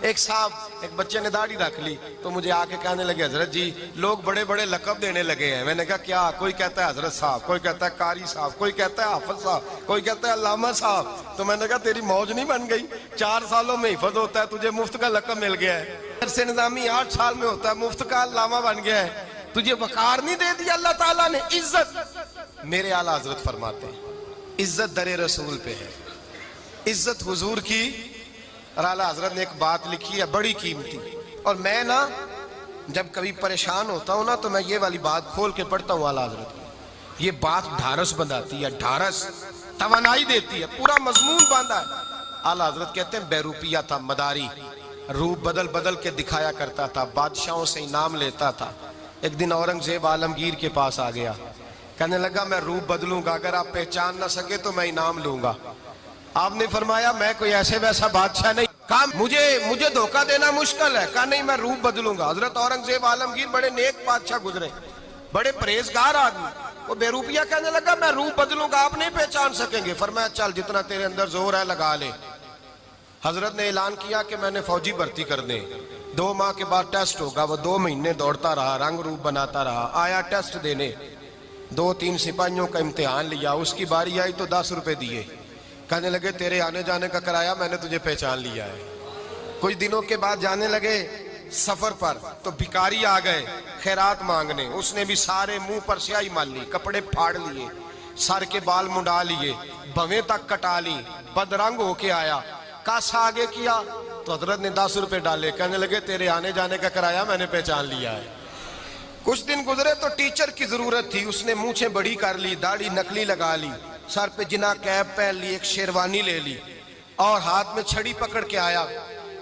एक साहब, एक बच्चे ने दाढ़ी रख ली तो मुझे आके कहने लगे, हजरत जी लोग बड़े बड़े लकब देने लगे हैं। मैंने कहा क्या? कोई कहता है हजरत साहब, कोई कहता है कारी साहब, कोई कहता है हाफिज साहब, कोई कहता है अल्लामा साहब। तो मैंने कहा तेरी मौज नहीं बन गई? 4 सालों में हिफज होता है, तुझे मुफ्त का लकब मिल गया है। से निजामी 8 साल में होता है, मुफ्त का अल्लामा बन गया है। तुझे वकार नहीं दे दिया अल्लाह ताला ने, इज्जत। मेरे आला हजरत फरमाते हैं इज्जत दरे रसूल पे है, इज्जत हुजूर की। और आला हजरत ने एक बात लिखी है बड़ी कीमती, और मैं ना जब कभी परेशान होता हूं ना तो मैं ये वाली बात खोल के पढ़ता हूँ आला हजरत की। ये बात ढारस बनाती है, ढारस तवानाई देती है, पूरा मजमून बांधा है। आला हजरत कहते हैं बेरूपिया था मदारी, रूप बदल बदल के दिखाया करता था, बादशाहों से इनाम लेता था। एक दिन औरंगजेब आलमगीर के पास आ गया, कहने लगा मैं रूप बदलूंगा, अगर आप पहचान ना सके तो मैं इनाम लूंगा। आपने फरमाया मैं कोई ऐसे वैसा बादशाह नहीं, कहा मुझे धोखा देना मुश्किल है। कहा नहीं मैं रूप बदलूंगा। हजरत औरंगजेब आलमगीर बड़े नेक बादशाह गुजरे, बड़े परहेजगार आदमी, वो बेरूपिया कहने लगा मैं रूप बदलूंगा, आप नहीं पहचान सकेंगे। फरमाया चल जितना तेरे अंदर जोर है लगा ले। हजरत ने ऐलान किया कि मैंने फौजी भर्ती कर दे, 2 माह के बाद टेस्ट होगा। वो 2 महीने दौड़ता रहा, रंग रूप बनाता रहा, आया टेस्ट देने, 2-3 सिपाहियों का इम्तिहान लिया, उसकी बारी आई तो 10 रुपए दिए। कहने लगे तेरे आने जाने का किराया मैंने तुझे पहचान लिया है। कुछ दिनों के बाद जाने लगे सफर पर तो भिखारी आ गए खैरात मांगने, उसने भी सारे मुंह पर स्याही मार ली, कपड़े फाड़ लिए, सर के बाल मुंडा लिए, भवें तक कटा ली, बदरंग होके आया। कासा आगे किया तो हजरत ने 10 रुपए डाले, कहने लगे तेरे आने जाने का किराया मैंने पहचान लिया है। कुछ दिन गुजरे तो टीचर की जरूरत थी, उसने मूछें बड़ी कर ली, दाढ़ी नकली लगा ली, सर पे जिना कैप पहन ली, एक शेरवानी ले ली और हाथ में छड़ी पकड़ के आया।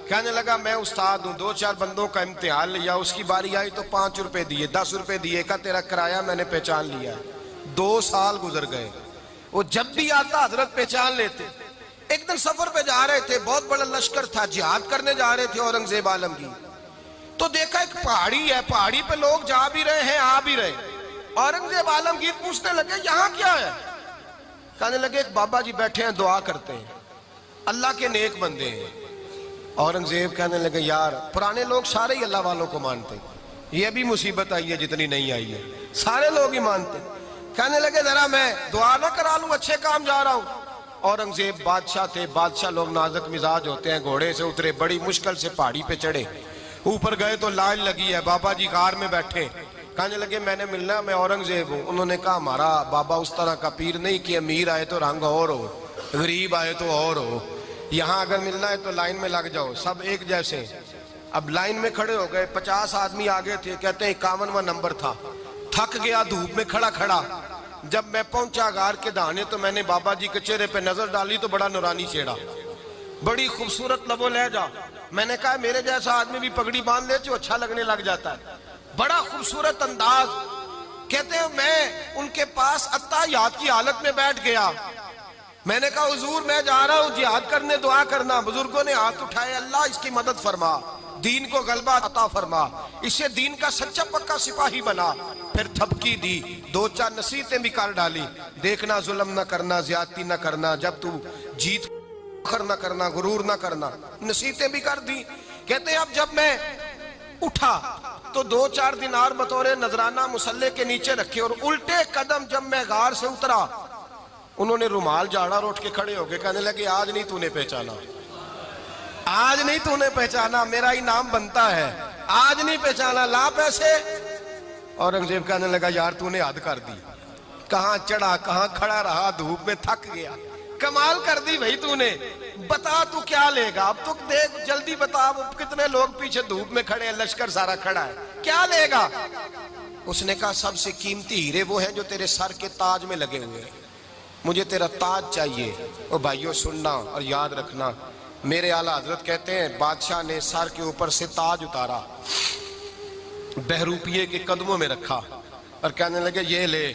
कहने लगा मैं उस्ताद हूँ, 2-4 बंदों का इम्तिहान लिया, उसकी बारी आई तो 5 रुपए दिए, 10 रुपए दिए, का तेरा किराया मैंने पहचान लिया है। 2 साल गुजर गए, वो जब भी आता हजरत पहचान लेते। एक दिन सफर पे जा रहे थे, बहुत बड़ा लश्कर था, जिहाद करने जा रहे थे औरंगजेब आलमगीर, तो देखा एक पहाड़ी है, पहाड़ी पे लोग जा भी रहे हैं आ भी रहे। औरंगजेब आलमगीर पूछने लगे यहाँ क्या है? कहने लगे एक बाबा जी बैठे हैं दुआ करते हैं, अल्लाह के नेक बंदे हैं। औरंगजेब कहने लगे यार पुराने लोग सारे ही अल्लाह वालों को मानते, ये अभी मुसीबत आई है जितनी नहीं आई है, सारे लोग ही मानते। कहने लगे जरा मैं दुआ ना करा लूं, अच्छे काम जा रहा हूं। औरंगजेब बादशाह थे, बादशाह लोग नाजुक मिजाज होते हैं, घोड़े से उतरे, बड़ी मुश्किल से पहाड़ी पे चढ़े, ऊपर गए तो लाइन लगी है, बाबा जी कार में बैठे। कहने लगे मैंने मिलना, मैं औरंगजेब हूँ। उन्होंने कहा हमारा बाबा उस तरह का पीर नहीं कि अमीर आए तो रंग और हो, गरीब आए तो और हो, यहाँ अगर मिलना है तो लाइन में लग जाओ, सब एक जैसे। अब लाइन में खड़े हो गए, 50 आदमी आगे थे, कहते हैं 51वां नंबर था। थक गया धूप में खड़ा खड़ा, जब मैं पहुंचा गार के दाने तो मैंने बाबा जी के चेहरे पे नजर डाली तो बड़ा नूरानी चेहरा, बड़ी खूबसूरत लबो लहजा। मैंने कहा मेरे जैसा आदमी भी पगड़ी बांध ले तो अच्छा लगने लग जाता है, बड़ा खूबसूरत अंदाज। कहते हैं मैं उनके पास अत्ताहियात की हालत में बैठ गया। मैंने कहा हुजूर मैं जा रहा हूँ जिहाद करने, दुआ करना। बुजुर्गों ने हाथ उठाए, अल्लाह इसकी मदद फरमा, दीन को गलबा अता फरमा, इसे दीन का सच्चा पक्का सिपाही बना। फिर थपकी दी, 2-4 नसीहतें भी कर डाली, देखना जुल्म न करना, ज्यादती न करना, जब तू जीत न करना, गुरूर न करना, नसीहतें भी कर दी। कहते हैं अब जब मैं उठा तो 2-4 दिनार बतौरे नजराना मुसल्ले के नीचे रखे, और उल्टे कदम जब मैं गार से उतरा उन्होंने रुमाल झाड़ा और उठ के खड़े हो गए। कहने लगे आज नहीं तूने पहचाना, आज नहीं तूने पहचाना, मेरा इनाम बनता है, आज नहीं पहचाना, ला पैसे। औरंगजेब कहने लगा यार तूने हद कर दी, कहां चढ़ा कहां खड़ा रहा, धूप में थक गया, कमाल कर दी भाई तूने, बता तू क्या लेगा, अब तू देख जल्दी बता, अब कितने लोग पीछे धूप में खड़े हैं, लश्कर सारा खड़ा है, क्या लेगा? उसने कहा सबसे कीमती हीरे वो है जो तेरे सर के ताज में लगे हुए हैं, मुझे तेरा ताज चाहिए। ओ भाइयों सुनना और याद रखना, मेरे आला हजरत कहते हैं बादशाह ने सर के ऊपर से ताज उतारा, बहरूपिये के कदमों में रखा और कहने लगे ये ले,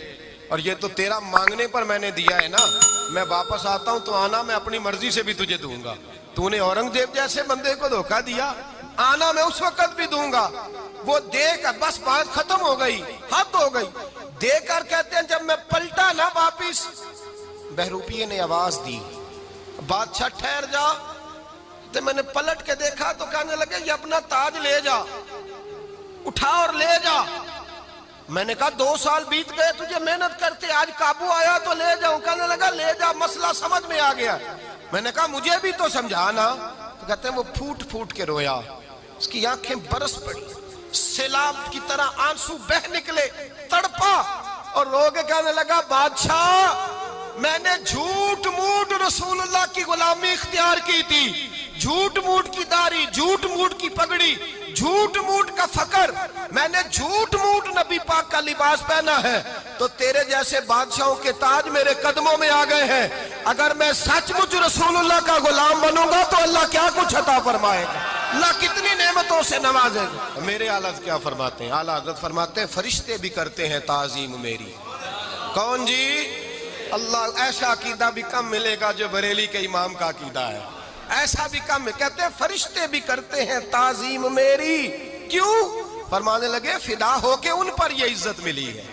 और ये तो तेरा मांगने पर मैंने दिया है ना, मैं वापस आता हूं तो आना, मैं अपनी मर्जी से भी तुझे दूंगा। तूने औरंगजेब जैसे बंदे को धोखा दिया, आना मैं उस वक्त भी दूंगा। वो देकर बस बात खत्म हो गई, हद हो गई। देकर कहते हैं जब मैं पलटा ना वापिस, बहरूपिये ने आवाज दी बादशाह ठहर जा, तो मैंने पलट के देखा तो कहने लगे ये अपना ताज ले जा, उठा और ले जा। मैंने कहा 2 साल बीत गए तुझे मेहनत करते, आज काबू आया तो ले जाऊं। कहने लगा ले जा, मसला समझ में आ गया। मैंने कहा मुझे भी तो समझाना। तो कहते हैं वो फूट फूट के रोया, उसकी आंखें बरस पड़ी, सैलाब की तरह आंसू बह निकले, तड़पा और रो के कहने लगा बादशाह मैंने झूठ मूठ रसूलुल्लाह की गुलामी इख्तियार की थी, झूठ मूठ की दाढ़ी, झूठ मूठ की पगड़ी, झूठ मूठ का फकर, मैंने झूठ मूठ नबी पाक का लिबास पहना है, तो तेरे जैसे बादशाहों के ताज मेरे कदमों में आ गए हैं। अगर मैं सचमुच रसूलुल्लाह का गुलाम बनूंगा तो अल्लाह क्या कुछ अता फरमाएगा, अल्लाह कितनी नेमतों से नवाजेगा। मेरे आला क्या फरमाते हैं, आला हज़रत फरमाते हैं फरिश्ते भी करते हैं ताजीम मेरी। कौन जी? अल्लाह। ऐसा अकीदा भी कम मिलेगा जो बरेली के इमाम का अकीदा है, ऐसा भी कम। कहते हैं फरिश्ते भी करते हैं ताजीम मेरी। क्यों? फरमाने लगे फिदा होके उन पर ये इज्जत मिली है।